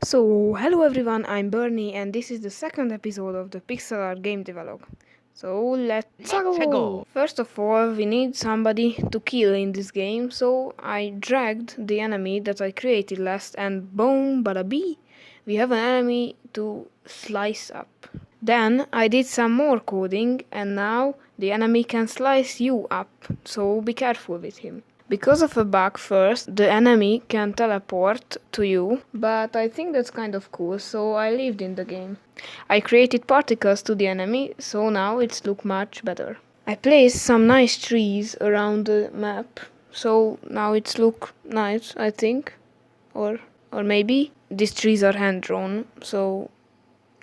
So, hello everyone, I'm Bernie and this is the second episode of the Pixelart game develog. So, let's go! First of all, we need somebody to kill in this game, so I dragged the enemy that I created last and boom, bada bee, we have an enemy to slice up. Then I did some more coding and now the enemy can slice you up, so be careful with him. Because of a bug first, the enemy can teleport to you, but I think that's kind of cool, so I lived in the game. I created particles to the enemy, so now it's look much better. I placed some nice trees around the map, so now it's look nice, I think. Or maybe these trees are hand-drawn, so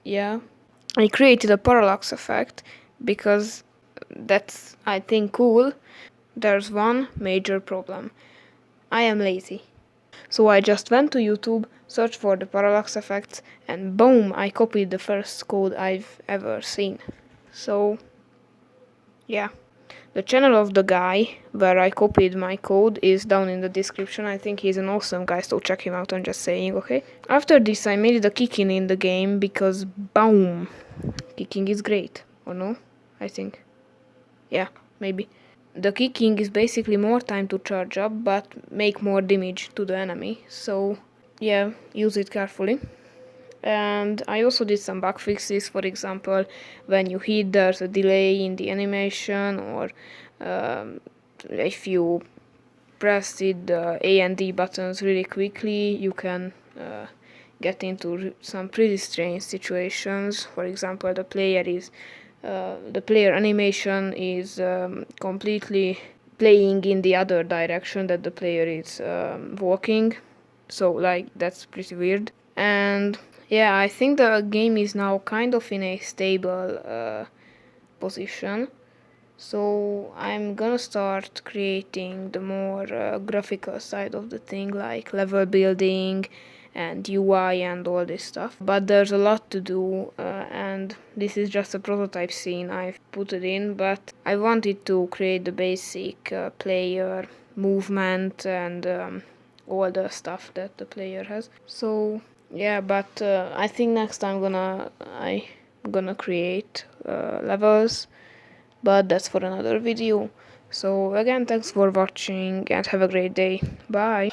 yeah. I created a parallax effect because that's, I think, cool. There's one major problem. I am lazy. So I just went to YouTube, searched for the parallax effects, and boom, I copied the first code I've ever seen. So, yeah. The channel of the guy where I copied my code is down in the description. I think he's an awesome guy, so check him out, I'm just saying, okay? After this, I made the kicking in the game because, boom, kicking is great. Or no? I think. Yeah, maybe. The kicking is basically more time to charge up, but make more damage to the enemy. So, yeah, use it carefully. And I also did some bug fixes, for example, when you hit there's a delay in the animation, or if you press the A and D buttons really quickly, you can get into some pretty strange situations. For example, the player animation is completely playing in the other direction that the player is walking, so like that's pretty weird. And yeah, I think the game is now kind of in a stable position, so I'm gonna start creating the more graphical side of the thing, like level building and UI and all this stuff. But there's a lot to do, and this is just a prototype scene I've put it in, but I wanted to create the basic player movement and all the stuff that the player has. So yeah, but I think next time I'm gonna create levels, but that's for another video. So again, thanks for watching and have a great day. Bye.